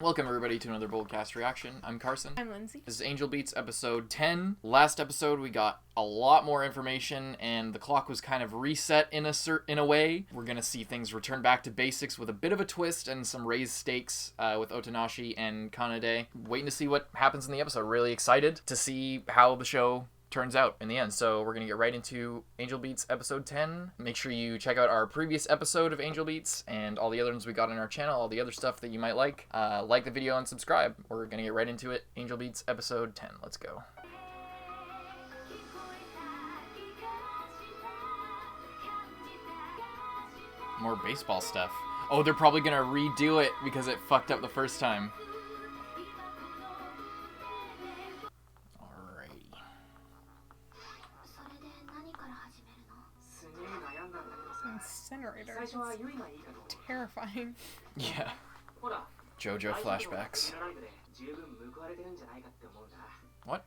Welcome everybody to another Boldcast reaction. I'm Carson. I'm Lindsay. This is Angel Beats episode 10. Last episode we got a lot more information and the clock was kind of reset in a way. We're gonna see things return back to basics with a bit of a twist and some raised stakes with Otonashi and Kanade. Waiting to see what happens in the episode. Really excited to see how the show turns out in the end. So we're gonna get right into Angel Beats episode 10. Make sure you check out our previous episode of Angel Beats and all the other ones we got on our channel, all the other stuff that you might like. Like the video and subscribe. We're gonna get right into it. Angel Beats episode 10. Let's go. More baseball stuff. Oh, they're probably gonna redo it because it fucked up the first time. Incinerator. It's terrifying. Yeah. JoJo flashbacks. What?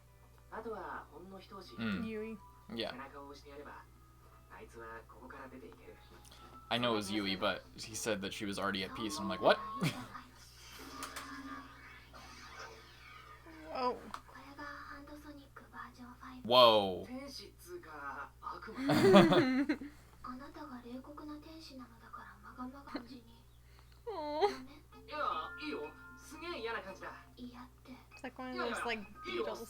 Yui. Yeah. I know it was Yui, but he said that she was already at peace, and I'm like, what? Whoa. Whoa. It's like one of those, like, beetles.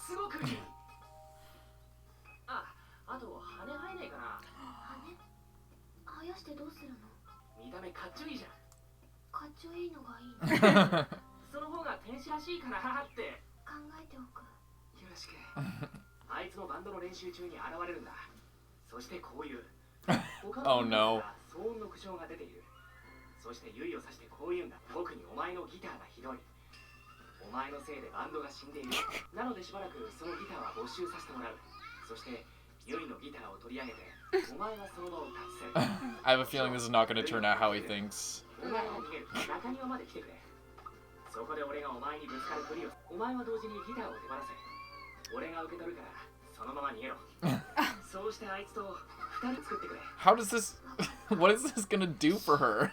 Oh no. I have a feeling this is not going to turn out how he thinks. How does this... What is this gonna do for her?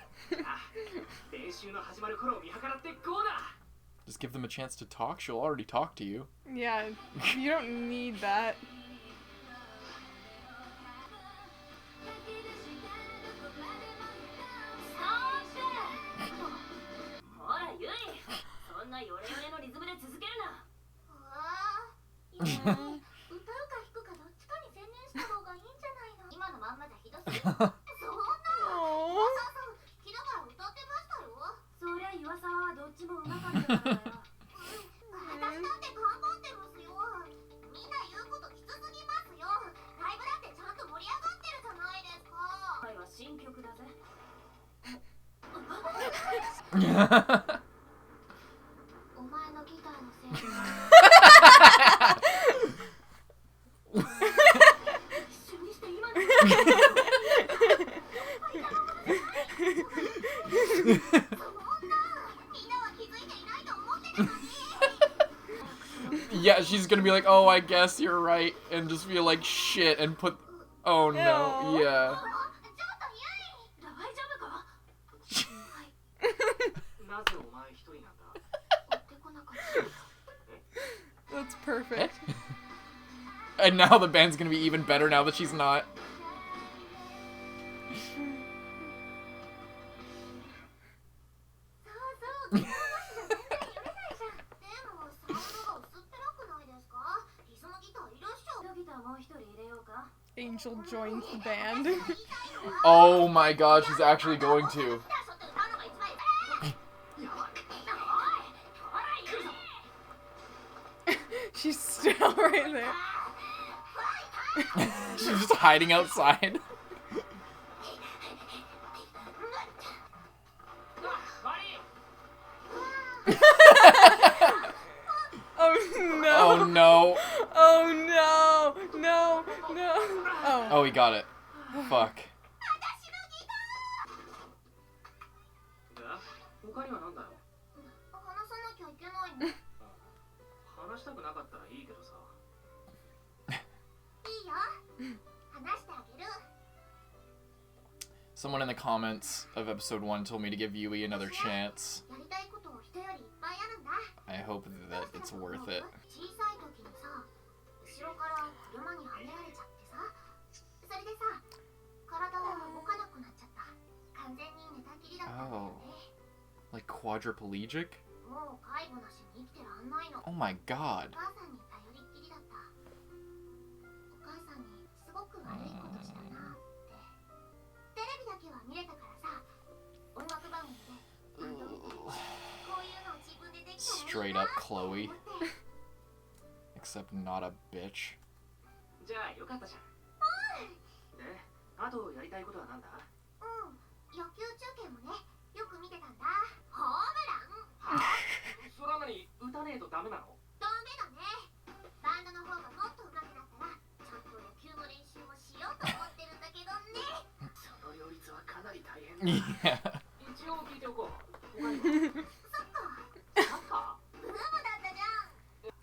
Just give them a chance to talk? She'll already talk to you. Yeah, you don't need that. Yeah, she's gonna be like, oh, I guess you're right, and just feel like shit and put... Oh no, yeah. That's perfect. And now the band's gonna be even better now that she's not. Angel joins the band. Oh my god, she's actually going to. She's still right there. She's just hiding outside. Oh no! Oh no! Oh no! No! No! Oh. Oh, he got it. Fuck. Someone in the comments of episode 1 told me to give Yui another chance. I hope that it's worth it. Oh. Like quadriplegic? Oh my god. Straight up Chloe. Except not a bitch. Yeah.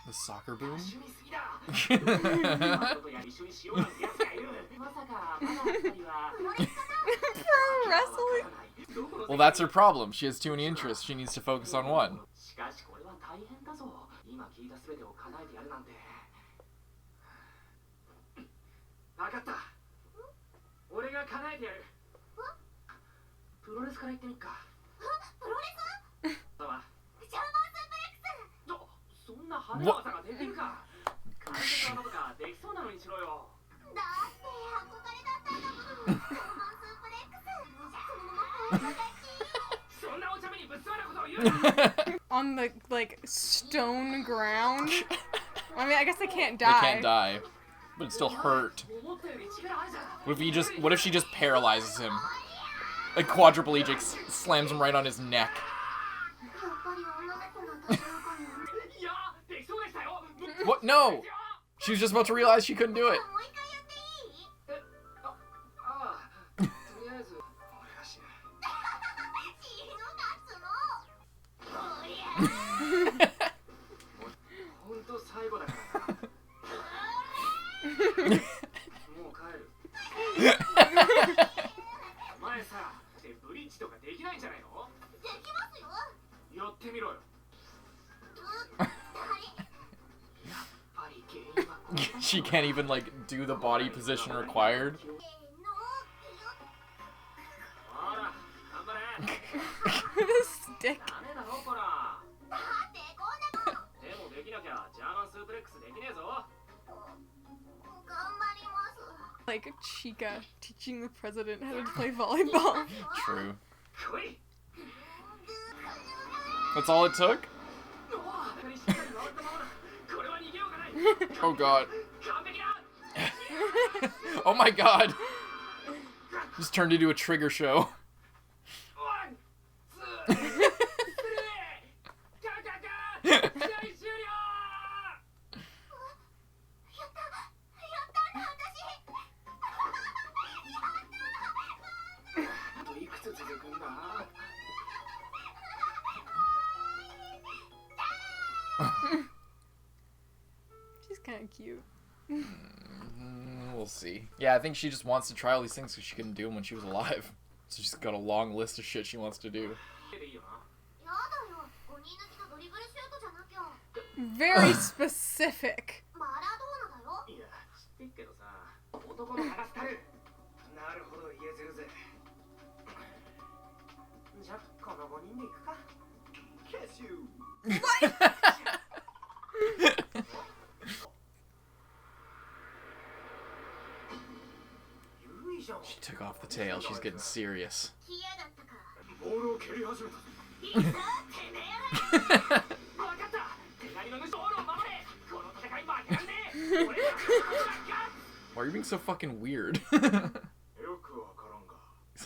The soccer boom? Pro wrestling? Well, that's her problem. She has too many interests. She needs to focus on one. What? On the, like, stone ground? I mean, I guess they can't They die. can't die. But it still hurt. What if she just paralyzes him? Like quadriplegic slams him right on his neck. What? No! She was just about to realize she couldn't do it. She can't even, like, do the body position required. The stick. Like Chica teaching the president how to play volleyball. True. That's all it took? Oh god. Oh my god. Just turned into a trigger show. She's kind of cute. We'll see. Yeah, I think she just wants to try all these things because she couldn't do them when she was alive. So she's got a long list of shit she wants to do. Very specific. She took off the tail. She's getting serious. Why are you being so fucking weird? He's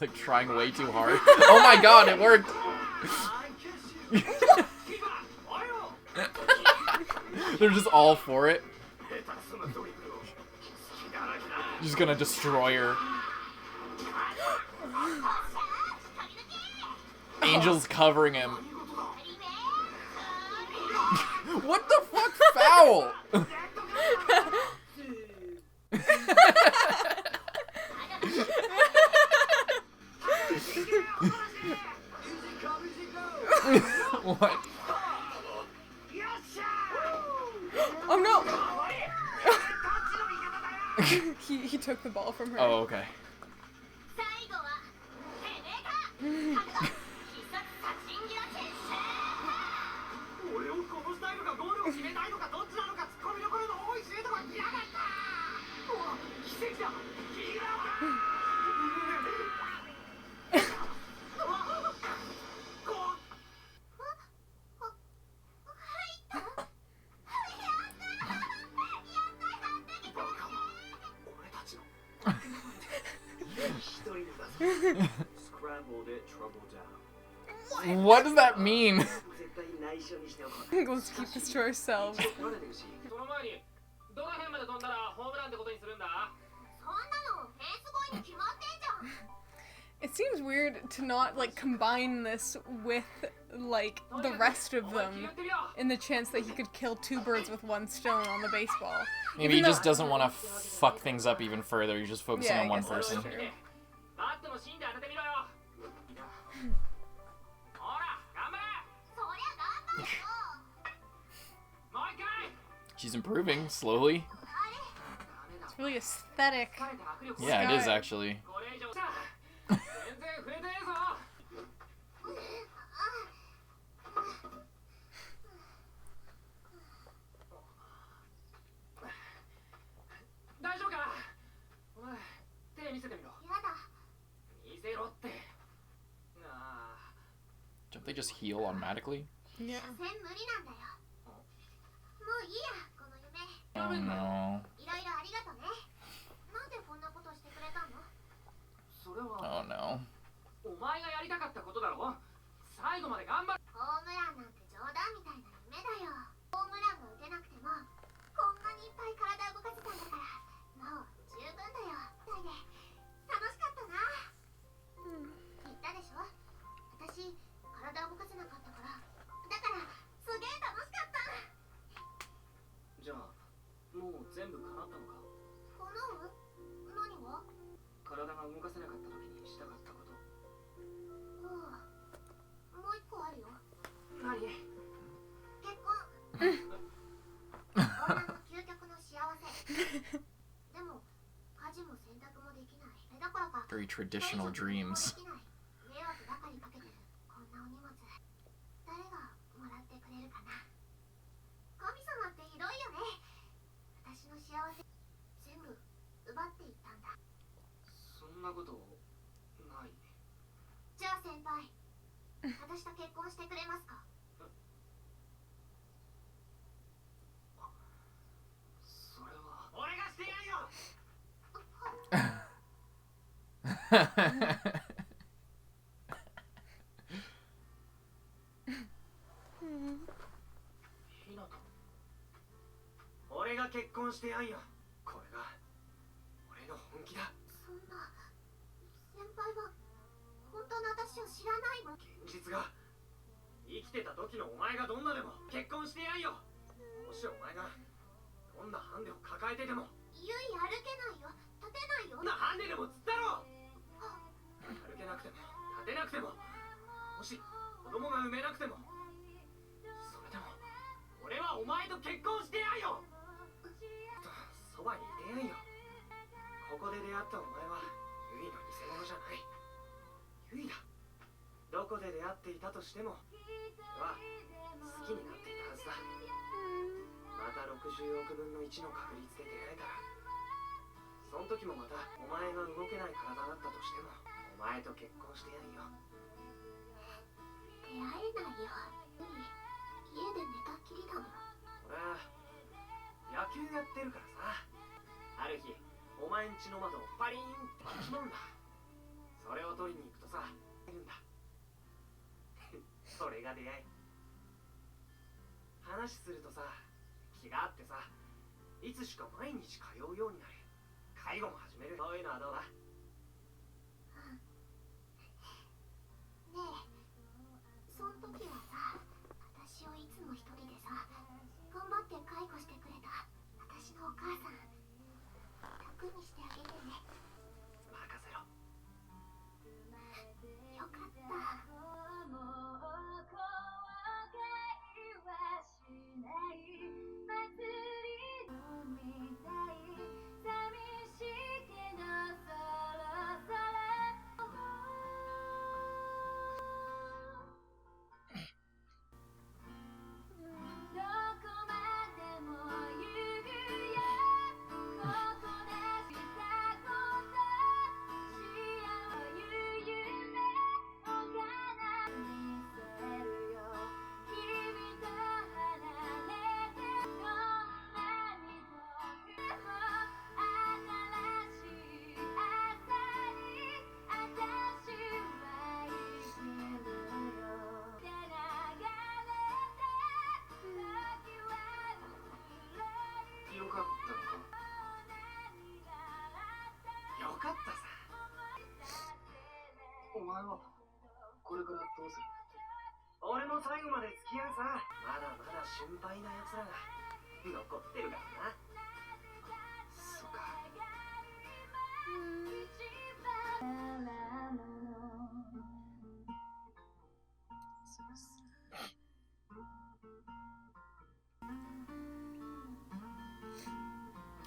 like trying way too hard. Oh my god, it worked! They're just all for it. Just gonna destroy her. Angel's covering him. What the fuck? Foul! What? Oh no! he took the ball from her. Oh, okay. What does that mean? Let's keep this to ourselves. It seems weird to not, like, combine this with, like, the rest of them in the chance that he could kill two birds with one stone on the baseball. Maybe he just doesn't want to fuck things up even further. He's just focusing on one person. That's true. She's improving, slowly. It's really aesthetic. Yeah, it is actually. Don't they just heal automatically? Yeah. Oh no. Oh no. Very traditional dreams.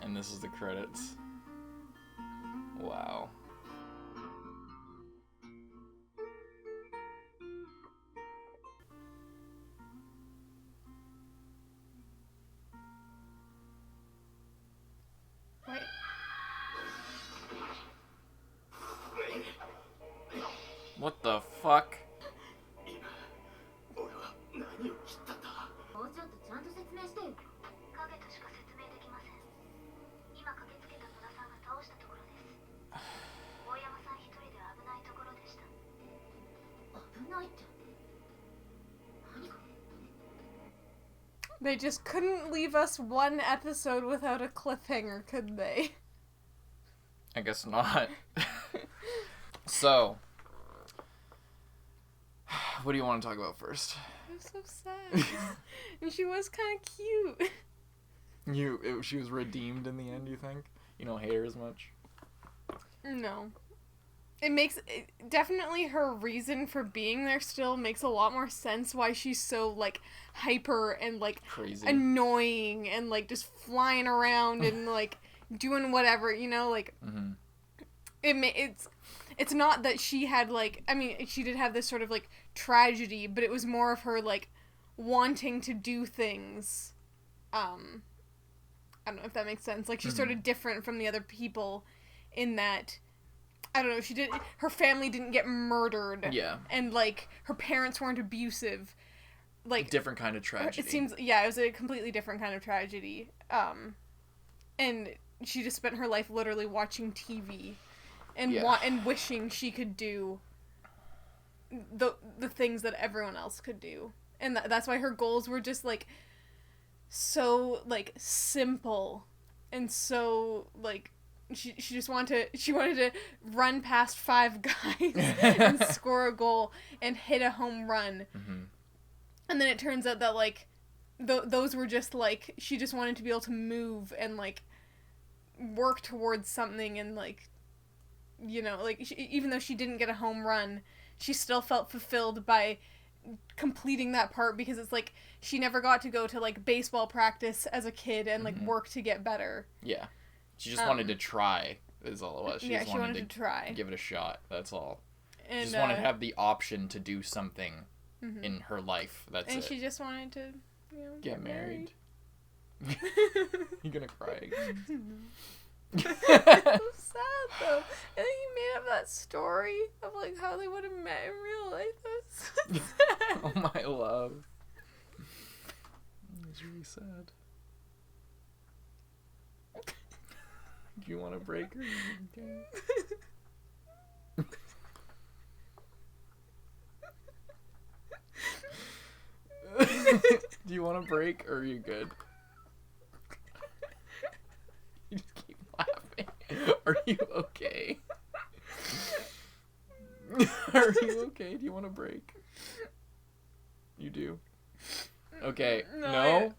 And this is the credits. Wow. Wait. What the fuck? They just couldn't leave us one episode without a cliffhanger, could they? I guess not. So, what do you want to talk about first? It was so sad. And she was kind of cute. She was redeemed in the end, you think? You don't hate her as much? No. Definitely her reason for being there still makes a lot more sense why she's so, like, hyper and, like, Crazy. Annoying and, like, just flying around and, like, doing whatever, you know, like, Mm-hmm. It's not that she had, like, I mean, she did have this sort of, like, tragedy, but it was more of her, like, wanting to do things, I don't know if that makes sense, like, she's sort of different from the other people in that, I don't know, her family didn't get murdered. Yeah. And, like, her parents weren't abusive. Like, different kind of tragedy. It seems, yeah, it was a completely different kind of tragedy. And she just spent her life literally watching TV and and wishing she could do the things that everyone else could do. And that's why her goals were just, like, so, like, simple and so, like, she just wanted to run past 5 guys and score a goal and hit a home run. Mm-hmm. And then it turns out that, like, those were just, like, she just wanted to be able to move and, like, work towards something and, like, you know, like, even though she didn't get a home run, she still felt fulfilled by completing that part because it's, like, she never got to go to, like, baseball practice as a kid and, like, work to get better. Yeah. She just wanted to try, is all it was. She just wanted to try. Give it a shot, that's all. And, she just wanted to have the option to do something in her life, that's it. And she just wanted to, you know, get married. You're gonna cry again. So sad, though. And then he made up that story of, like, how they would have met in real life. That's so sad. Oh, my love. It's really sad. Do you want a break or okay? Do you want a break or are you good? You just keep laughing. Are you okay? Are you okay? Do you want a break? You do? Okay. No?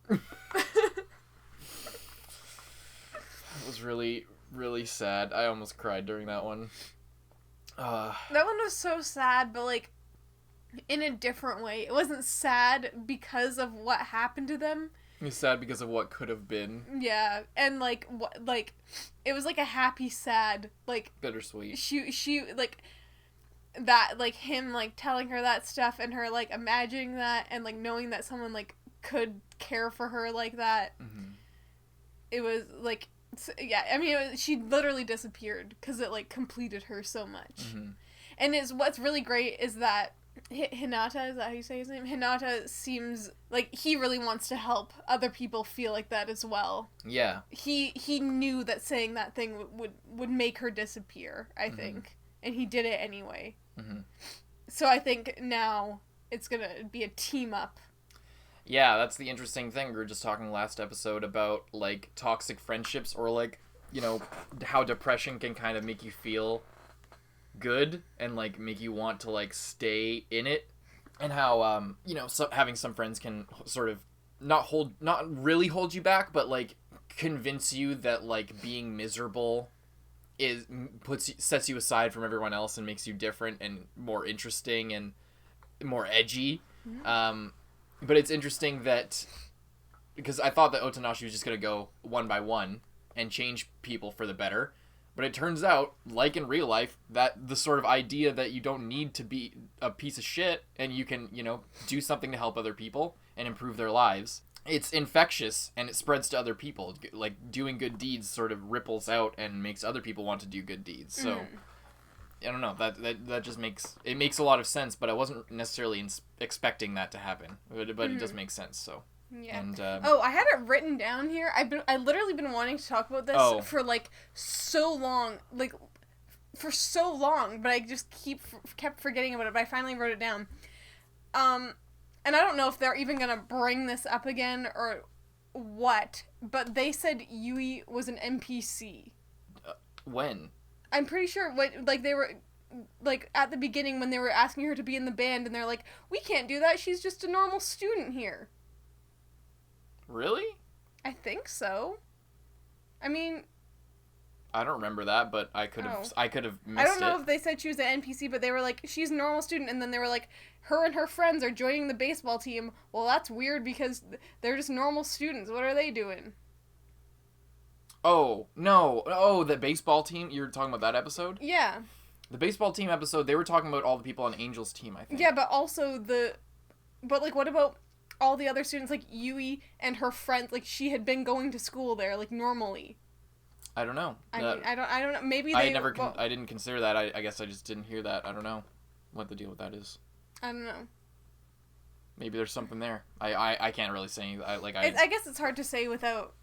That was really, really sad. I almost cried during that one. That one was so sad, but, like, in a different way. It wasn't sad because of what happened to them. It was sad because of what could have been. Yeah, and, like, it was, like, a happy sad, like... Bittersweet. She, like, that, like, him, like, telling her that stuff and her, like, imagining that and, like, knowing that someone, like, could care for her like that. Mm-hmm. It was, like... Yeah, I mean, she literally disappeared because it, like, completed her so much. Mm-hmm. And what's really great is that Hinata, is that how you say his name? Hinata seems like he really wants to help other people feel like that as well. Yeah. He knew that saying that thing would make her disappear, I think. And he did it anyway. Mm-hmm. So I think now it's gonna be a team up. Yeah, that's the interesting thing. We were just talking last episode about, like, toxic friendships or, like, you know, how depression can kind of make you feel good and like make you want to like stay in it, and how you know, having some friends can sort of not really hold you back, but like convince you that like being miserable sets you aside from everyone else and makes you different and more interesting and more edgy. But it's interesting that, because I thought that Otonashi was just gonna go one by one and change people for the better, but it turns out, like in real life, that the sort of idea that you don't need to be a piece of shit and you can, you know, do something to help other people and improve their lives, it's infectious and it spreads to other people. Like, doing good deeds sort of ripples out and makes other people want to do good deeds. So I don't know, that just makes a lot of sense, but I wasn't necessarily expecting that to happen, but it does make sense. So yeah. And I had it written down here. I literally been wanting to talk about this for like so long, but I just kept forgetting about it. But I finally wrote it down. And I don't know if they're even gonna bring this up again or what, but they said Yui was an NPC. When? I'm pretty sure they were like at the beginning when they were asking her to be in the band, and they're like, "We can't do that. She's just a normal student here." Really? I think so. I mean, I don't remember that, but I could have missed it. I don't know if they said she was an NPC, but they were like, she's a normal student, and then they were like, her and her friends are joining the baseball team. Well, that's weird because they're just normal students. What are they doing? Oh, no. Oh, the baseball team? You were talking about that episode? Yeah. The baseball team episode, they were talking about all the people on Angel's team, I think. Yeah, but also but like, what about all the other students, like Yui and her friends? Like, she had been going to school there, like, normally. I don't know. I mean, I don't know. Maybe they... I didn't consider that. I guess I just didn't hear that. I don't know what the deal with that is. I don't know. Maybe there's something there. I can't really say. I guess it's hard to say without...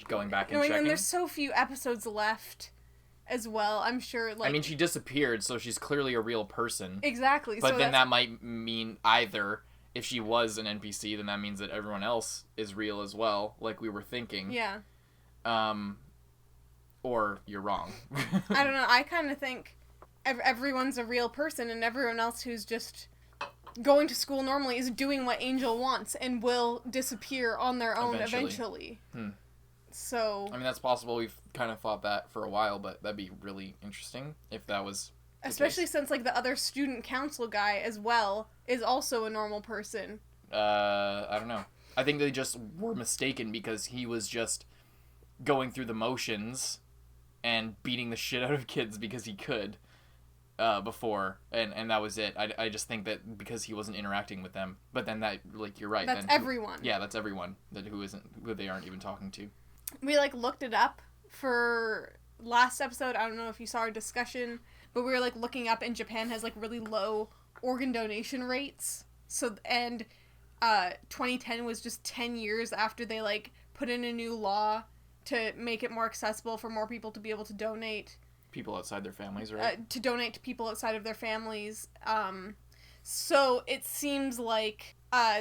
going back and checking. And there's so few episodes left as well. I'm sure, like... I mean, she disappeared, so she's clearly a real person. Exactly. But so then that might mean either... if she was an NPC, then that means that everyone else is real as well, like we were thinking. Yeah. Or you're wrong. I don't know. I kind of think everyone's a real person, and everyone else who's just going to school normally is doing what Angel wants and will disappear on their own eventually. So... I mean, that's possible. We've kind of thought that for a while, but that'd be really interesting if that was the especially case. Since, like, the other student council guy as well is also a normal person. I don't know. I think they just were mistaken because he was just going through the motions and beating the shit out of kids because he could before, and that was it. I just think that because he wasn't interacting with them, but then that, like, you're right. That's then everyone. Yeah, that's everyone who they aren't even talking to. We, like, looked it up for last episode. I don't know if you saw our discussion, but we were, like, looking up, and Japan has, like, really low organ donation rates. So, and 2010 was just 10 years after they, like, put in a new law to make it more accessible for more people to be able to donate. People outside their families, right? To donate to people outside of their families. So it seems like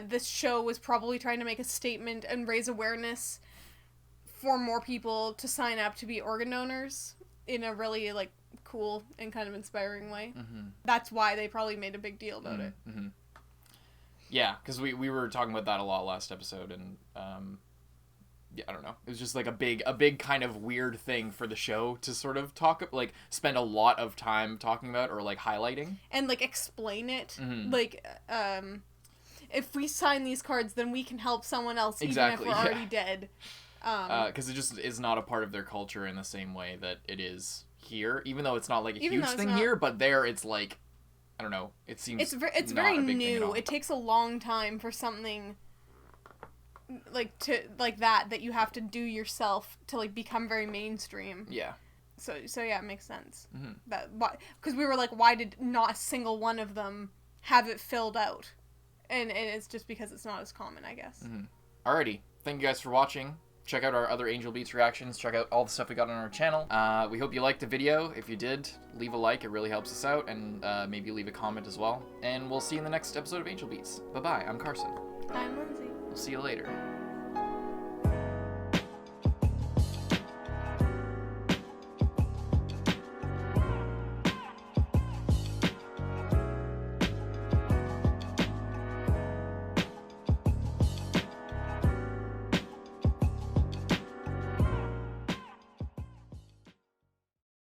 this show was probably trying to make a statement and raise awareness for more people to sign up to be organ donors in a really, like, cool and kind of inspiring way. Mm-hmm. That's why they probably made a big deal about it. Mm-hmm. Yeah, because we were talking about that a lot last episode, and yeah, I don't know. It was just like a big kind of weird thing for the show to sort of spend a lot of time talking about or, like, highlighting. And, like, explain it. Mm-hmm. Like, if we sign these cards, then we can help someone else even if we're already dead. Because it just is not a part of their culture in the same way that it is here, even though it's not, like, a huge thing here, but there it's, like, I don't know, it seems it's very new. It takes a long time for something that you have to do yourself to, like, become very mainstream. Yeah. So yeah, it makes sense. Mm-hmm. Because we were like, why did not a single one of them have it filled out? And it's just because it's not as common, I guess. Mm-hmm. Alrighty, thank you guys for watching. Check out our other Angel Beats reactions. Check out all the stuff we got on our channel. We hope you liked the video. If you did, leave a like. It really helps us out. And maybe leave a comment as well. And we'll see you in the next episode of Angel Beats. Bye-bye. I'm Carson. I'm Lindsay. We'll see you later.